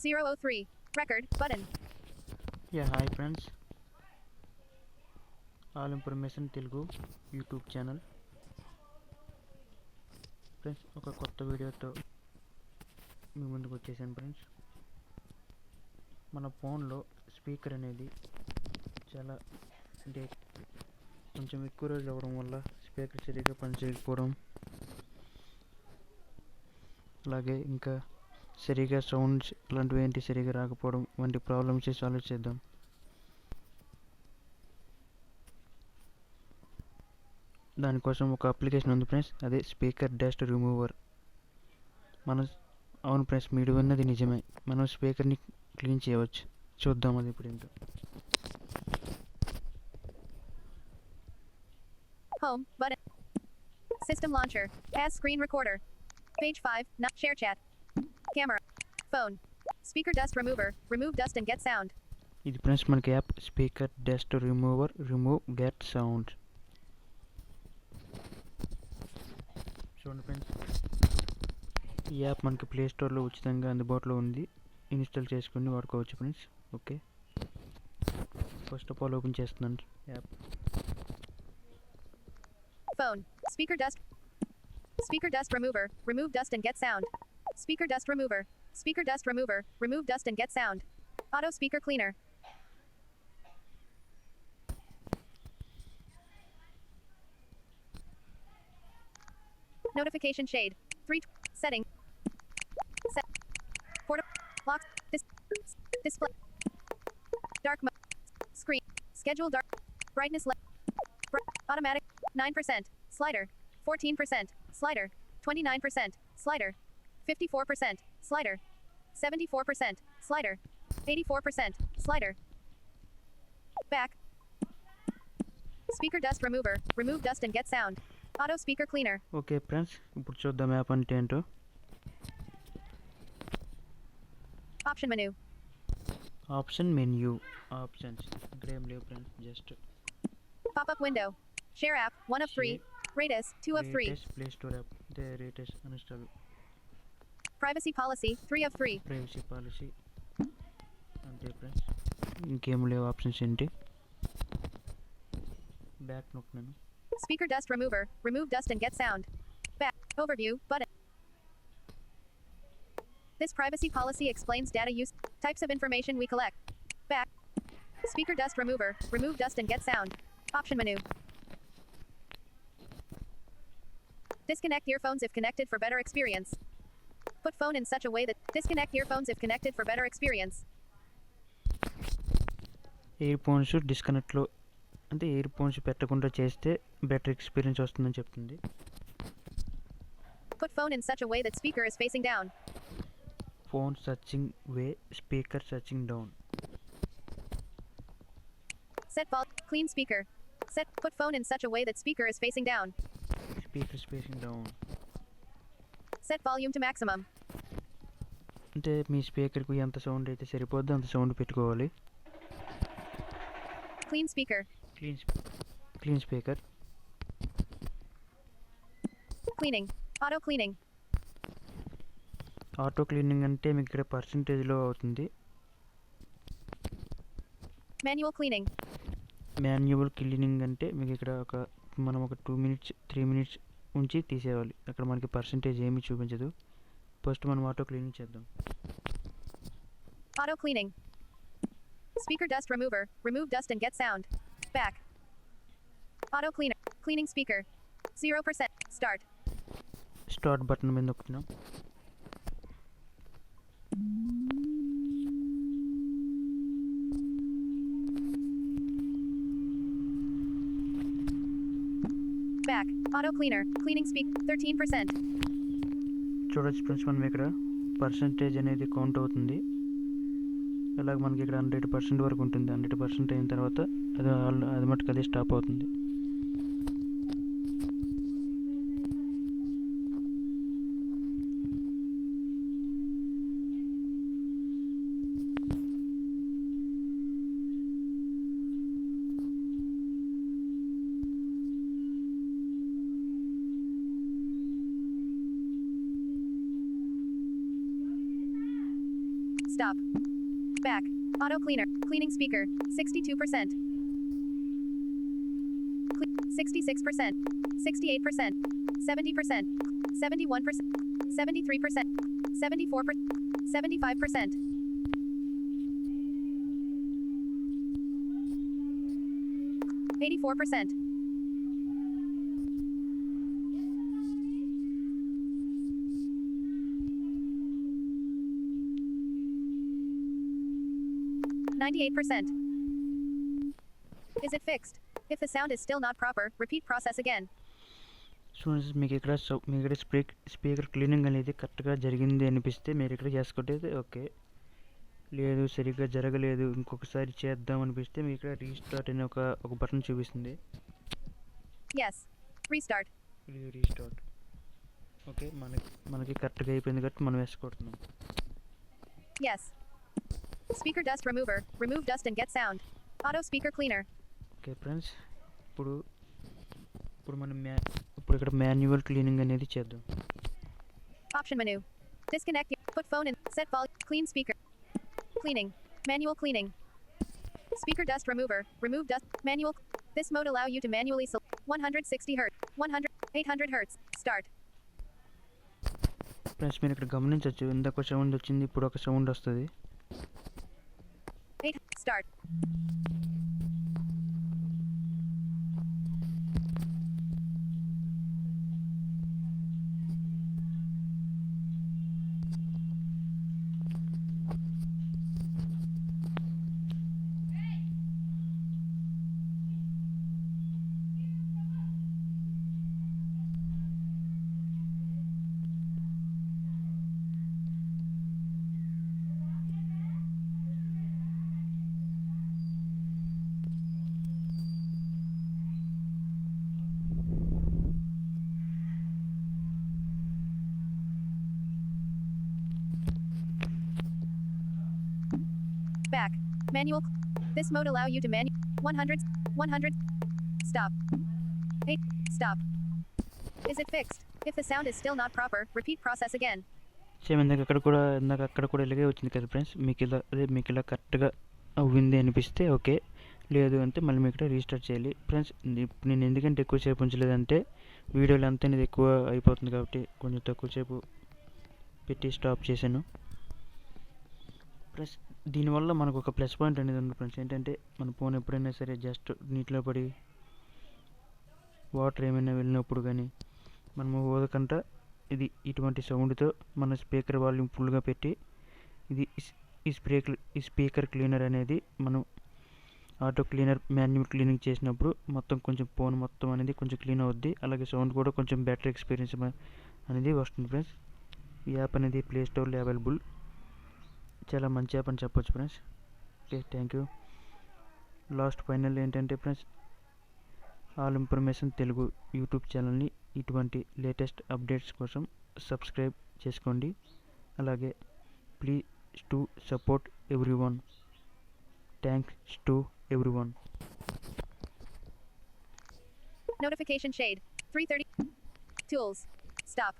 003. Record button. Hi friends, all information Telugu YouTube channel. Friends, ఒక కొత్త వీడియోతో మీ ముందుకు వచ్చేసాను. ఫ్రెండ్స్, మన ఫోన్లో స్పీకర్ అనేది చాలా అంటే కొంచెం ఎక్కువ రోజులు అవ్వడం వల్ల స్పీకర్ సరిగ్గా పనిచేయకపోవడం, అలాగే ఇంకా సరిగా సౌండ్స్ ఇలాంటివి ఏంటి సరిగా రాకపోవడం వంటి ప్రాబ్లమ్స్ సాల్వ్ చేద్దాం. దానికోసం ఒక అప్లికేషన్ ఉంది ఫ్రెండ్స్, అదే స్పీకర్ డస్ట్ రిమూవర్. అవును ఫ్రెండ్స్, మీరు విన్నది నిజమే, మనం స్పీకర్ని క్లీన్ చేయవచ్చు. చూద్దాం అది ఇప్పుడు ఏంటో. Home button. System launcher. As screen recorder. Page 5. Not share chat. Camera. Phone. Speaker dust remover. Remove dust and get sound. ఇది ఫ్రెండ్స్ మనకి app speaker dust remover, remove get sound. చూడండి ఫ్రెండ్స్, ఈ app మనకి play స్టోర్లో ఉచితంగా అందుబాటులో ఉంది. Install చేసుకుని వాడుకోవచ్చు friends. Okay, first of all open చేస్తున్నాను app. Phone. Speaker dust. Speaker dust remover. Remove dust and get sound. Speaker dust remover. Speaker dust remover. Remove dust and get sound. Auto speaker cleaner. Notification shade. 3 setting. Set. Portable. Lock. Display. Dark mode. Screen. Schedule dark. Brightness. Automatic. 9%. Slider. 14%. Slider. 29%. Slider. 54%. Slider. 74%. Slider. 84%. Slider. Back. Speaker dust remover. Remove dust and get sound. Auto speaker cleaner. Okay friends, ఇప్పుడు చూద్దాం app అంటే ఏంటో. Option menu. Option menu. Options ఇక్కడ ఏం లేవు friends, just Pop-up window. Share app. 1 of 3. Ratus. 2 of 3. Play Store app దే రేటెస్ uninstall. Privacy policy. 3 of 3. Privacy policy అంతే ఫ్రెండ్స్, ఇంకేం లేవు ఆప్షన్స్ ఏంటి. బ్యాక్ నొక్కినాను. Speaker dust remover. Remove dust and get sound. Back. Overview button. This privacy policy explains data use. Types of information we collect. Back. Speaker dust remover. Remove dust and get sound. Option menu. Disconnect earphones if connected for better experience. Put phone in such a way that disconnect earphones if connected for better experience. Ear phones డిస్కనెక్ట్లో అంటే ear phones పెట్టకుండా చేస్తే better experience వస్తుందని చెప్తుంది. Put phone in such a way that speaker is facing down. Phone searching way, speaker searching down. Set clean speaker. Put phone in such a way that speaker is facing down. Speaker spacing down Set volume to maximum. అంటే మీ స్పీకర్కి ఎంత sound అయితే సరిపోద్దో అంత sound పెట్టుకోవాలి. Clean speaker. Clean speaker. Cleaning. Auto cleaning. Auto cleaning అంటే మీకు ఇక్కడ పర్సంటేజ్లో అవుతుంది. Manual cleaning. Manual cleaning అంటే మీకు ఇక్కడ మనం ఒక 2 minutes 3 minutes ఉంచి తీసేయాలి. అక్కడ మనకి పర్సంటేజ్ ఏమీ చూపించదు. ఫస్ట్ మనం ఆటో క్లీనింగ్ చేద్దాం. Auto cleaning. Speaker dust remover. Remove dust and get sound. Back. Auto cleaner. Cleaning speaker. 0%. Start. Start button మీద నొక్కుతున్నాం. Back. Auto cleaner. Cleaning speak. 13%. చూడొచ్చు ఫ్రెండ్స్, మనం ఇక్కడ పర్సంటేజ్ అనేది కౌంట్ అవుతుంది. అలాగే మనకి ఇక్కడ 100% వరకు ఉంటుంది. 100% అయిన తర్వాత అది మటుకు అదే స్టాప్ అవుతుంది. Stop. Back. Auto cleaner. Cleaning speaker. 62%. 66%. 68%. 70%. 71%. 73%. 74%. 75%. 84%. 98%. Is it fixed? If the sound is still not proper, repeat process again. Students మీకు ఇక్కడ స్పీకర్ క్లీనింగ్ అనేది కరెక్ట్గా జరిగింది అనిపిస్తే మీరు ఇక్కడ చేసుకుంటే ఓకే. లేదు సరిగ్గా జరగలేదు ఇంకొకసారి చేద్దాం అనిపిస్తే మీకు ఇక్కడ రీస్టార్ట్ అనే ఒక బటన్ చూపిస్తుంది. Yes. Restart. ఇది రీస్టార్ట్. ఓకే మనకి కరెక్ట్గా అయిపోయింది కాబట్టి మనం వేసుకుంటున్నాం. Yes. Speaker dust remover. Remove dust and get sound. Auto speaker cleaner. Okay friends ఇప్పుడు మనం ఇప్పుడు ఇక్కడ మాన్యువల్ క్లీనింగ్ అనేది చేద్దాం. Option menu. Disconnect. Put phone in. Set volume. Clean speaker. Cleaning. Manual cleaning. Speaker dust remover. Remove dust. Manual. This mode allow you to manually select 160 Hz. 100. 800 Hz. Start. Friends మీరు ఇక్కడ గమనించవచ్చు ఇందాక sound వచ్చింది ఇప్పుడు ఒక sound వస్తుంది. 8. Start. Back. Manual. This mode allow you to 100. 100. Stop. 8. Stop. Is it fixed? If the sound is still not proper, repeat process again. Same ఇందాక అక్కడ కూడా ఇలాగే వచ్చింది కదా ఫ్రెండ్స్. మీకు ఇలా కరెక్ట్గా అవ్వింది అనిపిస్తే ఓకే. లేదు అంటే మళ్ళీ మీకు ఇక్కడ రీస్టార్ట్ చేయాలి. ఫ్రెండ్స్ ఇప్పుడు నేను ఎందుకంటే ఎక్కువసేపు ఉంచలేదంటే వీడియోలో అంతా అనేది ఎక్కువ అయిపోతుంది కాబట్టి కొంచెం తక్కువసేపు పెట్టి స్టాప్ చేశాను. ప్లస్ దీనివల్ల మనకు ఒక ప్లస్ పాయింట్ అనేది ఉంది ఫ్రెండ్స్. ఏంటంటే మన ఫోన్ ఎప్పుడైనా సరే జస్ట్ నీటిలో పడి వాటర్ ఏమైనా వెళ్ళినప్పుడు కానీ మనము ఊదకంట ఇది ఇటువంటి సౌండ్తో మన స్పీకర్ వాల్యూమ్ ఫుల్గా పెట్టి ఈ స్పీకర్ క్లీనర్ అనేది మనం ఆటో క్లీనర్ మాన్యువల్ క్లీనింగ్ చేసినప్పుడు మొత్తం కొంచెం ఫోన్ మొత్తం అనేది కొంచెం క్లీన్ అవుద్ది. అలాగే సౌండ్ కూడా కొంచెం బెటర్ ఎక్స్పీరియన్స్ అనేది వస్తుంది ఫ్రెండ్స్. ఈ యాప్ అనేది ప్లే స్టోర్లో అవైలబుల్. చాలా మంచి యాప్ అని చెప్పొచ్చు friends. Okay thank you. Last final ఏంటంటే friends all information Telugu YouTube ఛానల్ని ఇటువంటి లేటెస్ట్ అప్డేట్స్ కోసం సబ్స్క్రైబ్ చేసుకోండి. అలాగే please to support everyone. Thanks to everyone. Notification shade. 330. Tools. Stop.